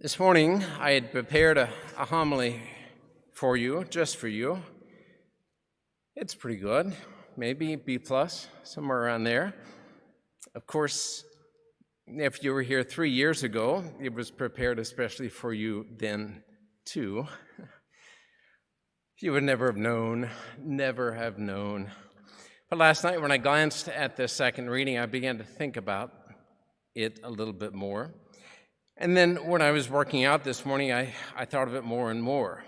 This morning, I had prepared a homily for you, just for you. It's pretty good, maybe B+, somewhere around there. Of course, if you were here 3 years ago, it was prepared especially for you then, too. You would never have known. But last night, when I glanced at the second reading, I began to think about it a little bit more. And then when I was working out this morning, I thought of it more and more.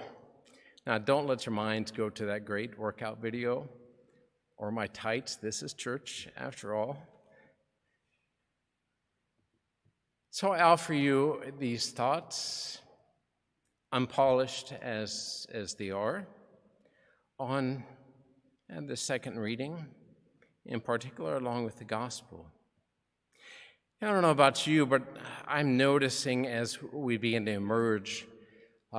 Now, don't let your minds go to that great workout video or my tights. This is church, after all. So I offer you these thoughts, unpolished as they are, on the second reading, in particular, along with the gospel. I don't know about you, but I'm noticing as we begin to emerge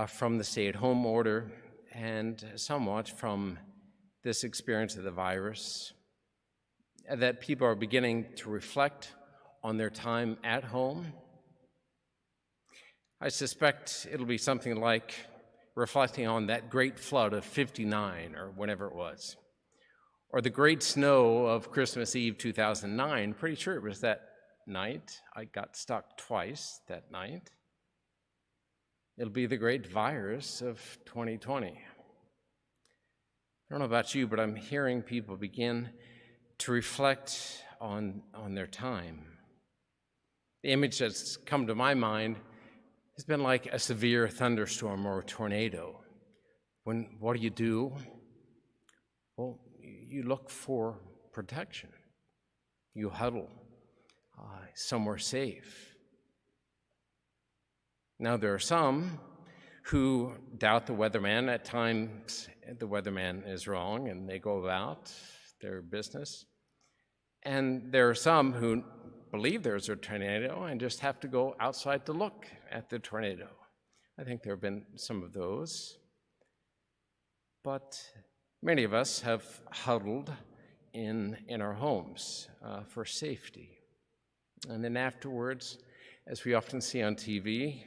from the stay-at-home order and somewhat from this experience of the virus, that people are beginning to reflect on their time at home. I suspect it'll be something like reflecting on that great flood of '59 or whenever it was, or the great snow of Christmas Eve 2009. Pretty sure it was that night. I got stuck twice that night. It'll be the great virus of 2020. I don't know about you, but I'm hearing people begin to reflect on their time. The image that's come to my mind has been like a severe thunderstorm or a tornado. What do? Well, you look for protection. You huddle somewhere safe. Now, there are some who doubt the weatherman. At times, the weatherman is wrong, and they go about their business. And there are some who believe there's a tornado and just have to go outside to look at the tornado. I think there have been some of those. But many of us have huddled in our homes for safety. And then afterwards, as we often see on TV,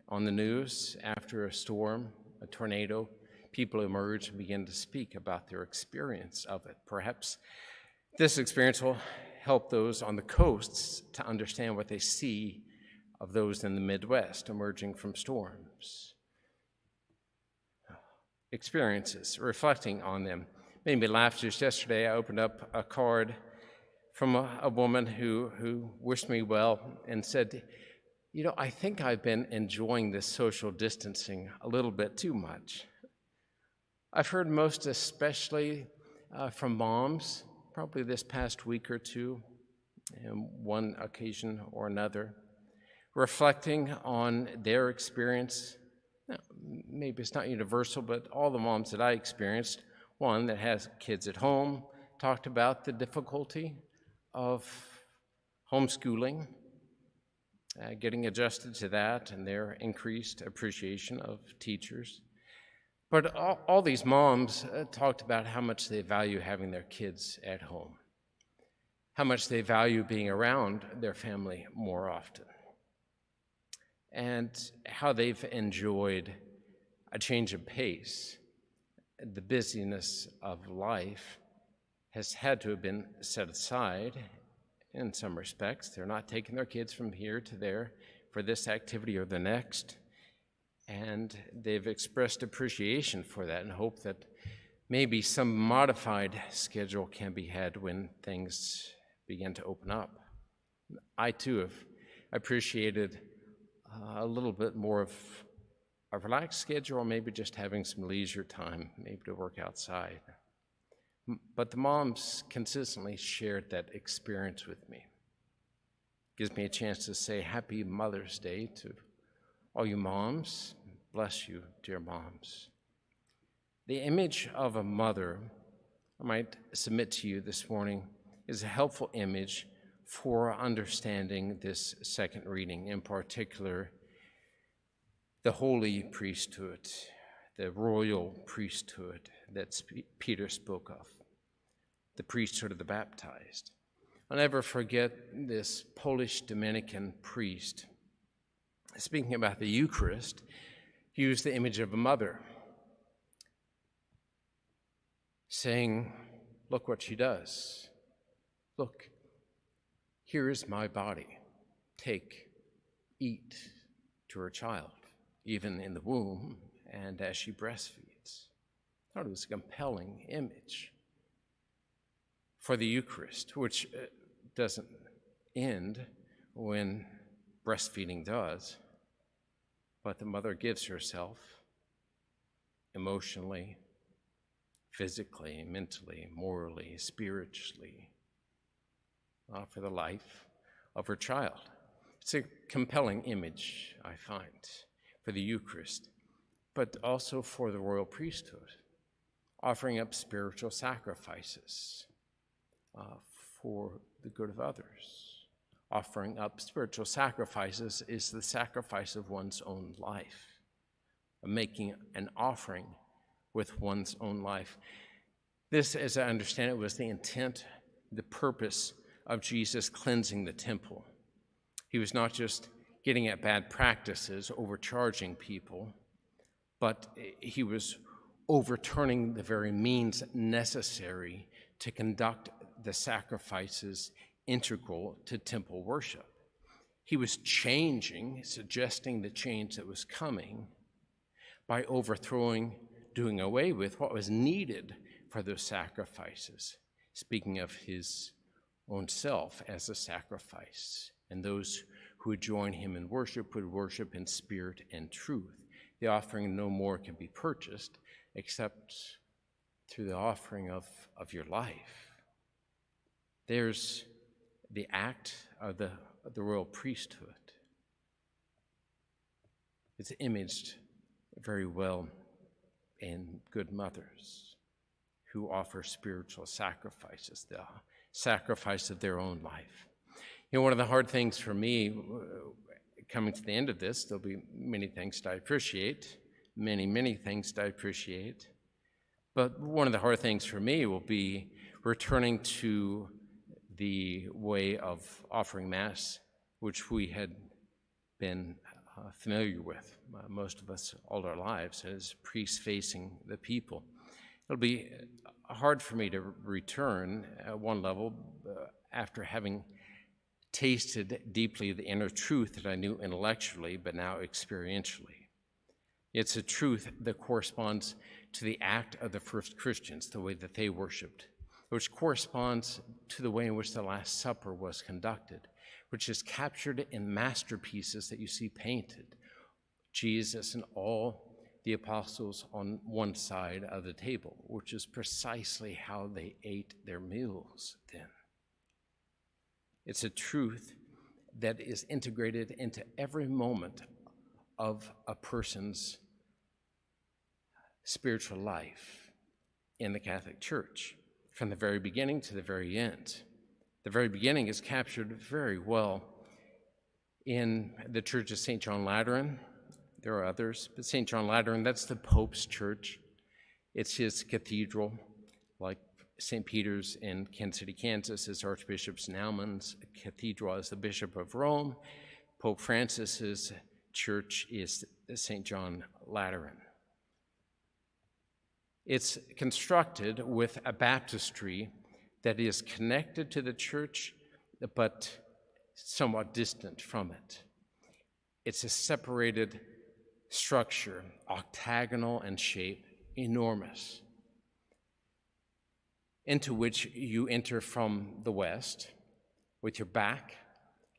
on the news, after a storm, a tornado, people emerge and begin to speak about their experience of it. Perhaps this experience will help those on the coasts to understand what they see of those in the Midwest emerging from storms. Experiences, reflecting on them. Made me laugh just yesterday. I opened up a card from a woman who wished me well and said, I think I've been enjoying this social distancing a little bit too much. I've heard most especially from moms, probably this past week or two, on one occasion or another, reflecting on their experience. Now, maybe it's not universal, but all the moms that I experienced, one that has kids at home, talked about the difficulty of homeschooling, getting adjusted to that and their increased appreciation of teachers. But all these moms talked about how much they value having their kids at home, how much they value being around their family more often, and how they've enjoyed a change of pace. The busyness of life has had to have been set aside in some respects. They're not taking their kids from here to there for this activity or the next. And they've expressed appreciation for that and hope that maybe some modified schedule can be had when things begin to open up. I, too, have appreciated a little bit more of a relaxed schedule, or maybe just having some leisure time, maybe to work outside. But the moms consistently shared that experience with me. Gives me a chance to say Happy Mother's Day to all you moms. Bless you, dear moms. The image of a mother, I might submit to you this morning, is a helpful image for understanding this second reading, in particular, the holy priesthood, the royal priesthood that Peter spoke of, the priesthood of the baptized. I'll never forget this Polish Dominican priest speaking about the Eucharist, used the image of a mother, saying, look what she does. Look, here is my body. Take, eat, to her child, even in the womb and as she breastfeeds. I thought it was a compelling image for the Eucharist, which doesn't end when breastfeeding does, but the mother gives herself emotionally, physically, mentally, morally, spiritually, for the life of her child. It's a compelling image, I find, for the Eucharist, but also for the royal priesthood, offering up spiritual sacrifices for the good of others. Offering up spiritual sacrifices is the sacrifice of one's own life, making an offering with one's own life. This, as I understand it, was the intent, the purpose of Jesus cleansing the temple. He was not just getting at bad practices, overcharging people, but he was overturning the very means necessary to conduct the sacrifices integral to temple worship. He was changing, suggesting the change that was coming by overthrowing, doing away with what was needed for those sacrifices, speaking of his own self as a sacrifice. And those who would join him in worship would worship in spirit and truth. The offering no more can be purchased except through the offering of your life. There's the act of the royal priesthood. It's imaged very well in good mothers who offer spiritual sacrifices, the sacrifice of their own life. You know, one of the hard things for me, coming to the end of this, there'll be many things that I appreciate, many things that I appreciate, but one of the hard things for me will be returning to the way of offering Mass, which we had been familiar with, most of us all our lives, as priests facing the people. It'll be hard for me to return at one level after having tasted deeply the inner truth that I knew intellectually, but now experientially. It's a truth that corresponds to the act of the first Christians, the way that they worshiped, which corresponds to the way in which the Last Supper was conducted, which is captured in masterpieces that you see painted. Jesus and all the apostles on one side of the table, which is precisely how they ate their meals then. It's a truth that is integrated into every moment of a person's spiritual life in the Catholic Church, from the very beginning to the very end. The very beginning is captured very well in the Church of St. John Lateran. There are others, but St. John Lateran, that's the Pope's church. It's his cathedral, like St. Peter's in Kansas City, Kansas, is Archbishop Snellman's cathedral as the Bishop of Rome. Pope Francis's church is St. John Lateran. It's constructed with a baptistry that is connected to the church, but somewhat distant from it. It's a separated structure, octagonal in shape, enormous, into which you enter from the west with your back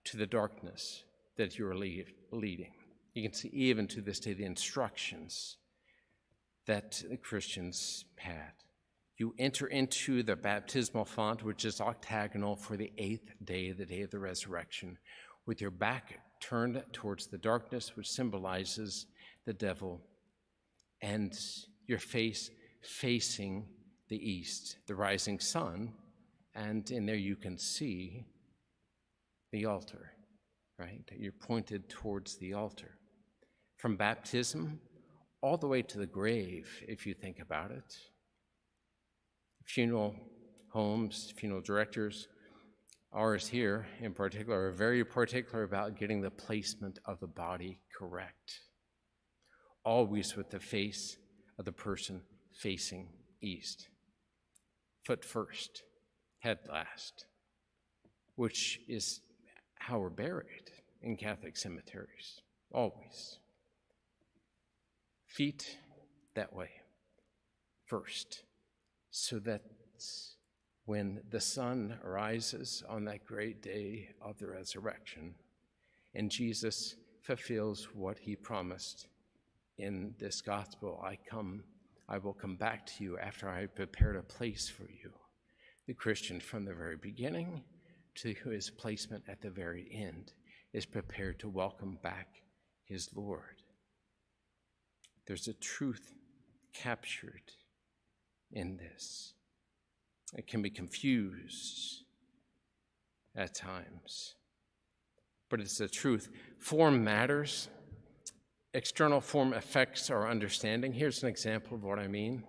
to the darkness that you're leading. You can see even to this day the instructions that the Christians had. You enter into the baptismal font, which is octagonal for the 8th day, the day of the resurrection, with your back turned towards the darkness, which symbolizes the devil, and your face facing the east, the rising sun, and in there you can see the altar, right? You're pointed towards the altar. From baptism all the way to the grave, if you think about it. Funeral homes, funeral directors Ours here, in particular, are very particular about getting the placement of the body correct, always with the face of the person facing east. Foot first, head last, which is how we're buried in Catholic cemeteries, always. Feet that way first, so that when the sun rises on that great day of the resurrection, and Jesus fulfills what he promised in this gospel, I will come back to you after I have prepared a place for you. The Christian, from the very beginning to his placement at the very end, is prepared to welcome back his Lord. There's a truth captured in this. It can be confused at times, but it's the truth. Form matters. External form affects our understanding. Here's an example of what I mean.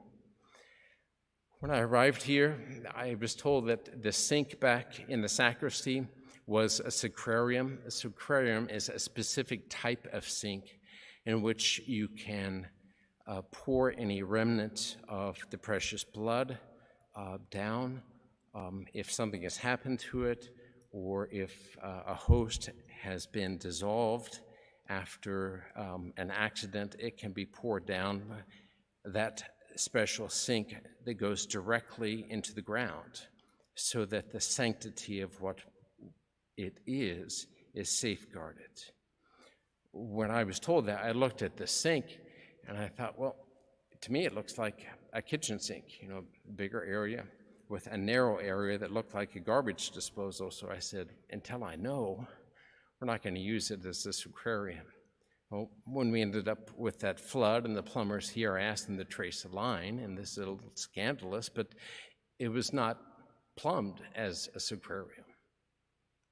When I arrived here, I was told that the sink back in the sacristy was a sacrarium. A sacrarium is a specific type of sink in which you can pour any remnant of the precious blood down if something has happened to it, or if a host has been dissolved after an accident. It can be poured down that special sink that goes directly into the ground, so that the sanctity of what it is safeguarded. When I was told that, I looked at the sink and I thought, well, to me it looks like a kitchen sink, bigger area with a narrow area that looked like a garbage disposal. So I said, until I know, we're not going to use it as a sacrarium. Well, when we ended up with that flood and the plumbers here, I asked them to trace a line, and this is a little scandalous, but it was not plumbed as a sacrarium,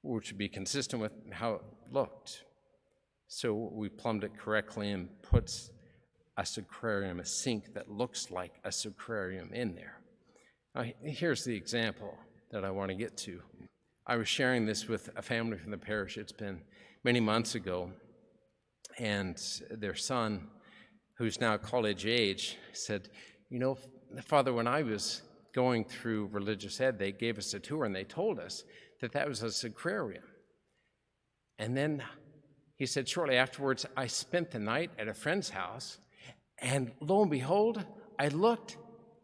which would be consistent with how it looked. So we plumbed it correctly and put a sacrarium, a sink that looks like a sacrarium in there. Now, here's the example that I want to get to. I was sharing this with a family from the parish. It's been many months ago, and their son, who's now college age, said, Father, when I was going through religious ed, they gave us a tour and they told us that was a sacrarium. And then he said, shortly afterwards, I spent the night at a friend's house, and lo and behold, I looked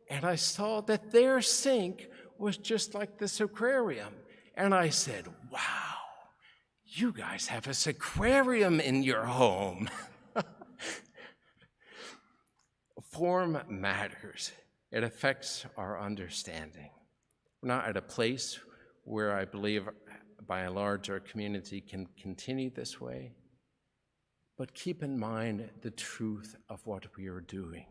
and I saw that their sink was just like the sacrarium. And I said, wow, you guys have a sacrarium in your home. Form matters. It affects our understanding. We're not at a place where I believe, by and large, our community can continue this way. But keep in mind the truth of what we are doing.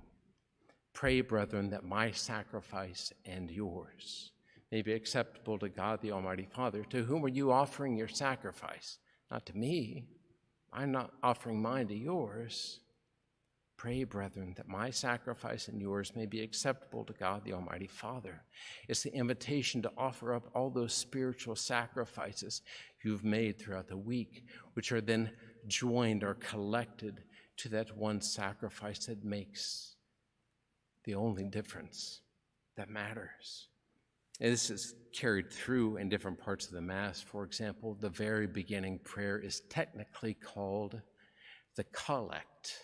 Pray, brethren, that my sacrifice and yours may be acceptable to God the Almighty Father. To whom are you offering your sacrifice? Not to me. I'm not offering mine to yours. Pray, brethren, that my sacrifice and yours may be acceptable to God the Almighty Father. It's the invitation to offer up all those spiritual sacrifices you've made throughout the week, which are then joined or collected to that one sacrifice that makes the only difference that matters. And this is carried through in different parts of the Mass. For example, the very beginning prayer is technically called the collect.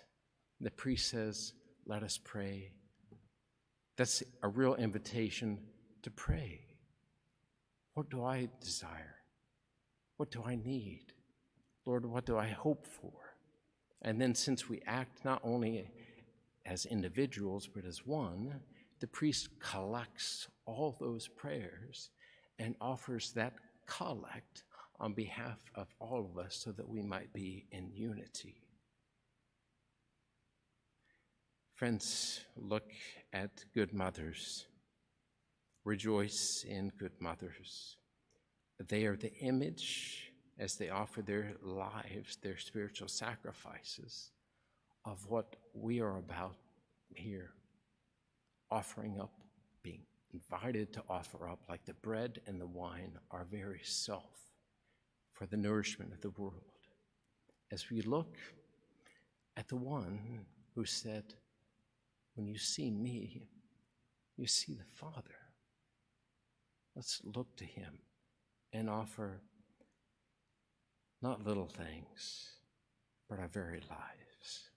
The priest says, let us pray. That's a real invitation to pray. What do I desire? What do I need? Lord, what do I hope for? And then, since we act not only as individuals, but as one, the priest collects all those prayers and offers that collect on behalf of all of us so that we might be in unity. Friends, look at good mothers. Rejoice in good mothers. They are the image, as they offer their lives, their spiritual sacrifices, of what we are about here, offering up, being invited to offer up, like the bread and the wine, our very self for the nourishment of the world. As we look at the one who said, when you see me, you see the Father. Let's look to him and offer not little things, but our very lives.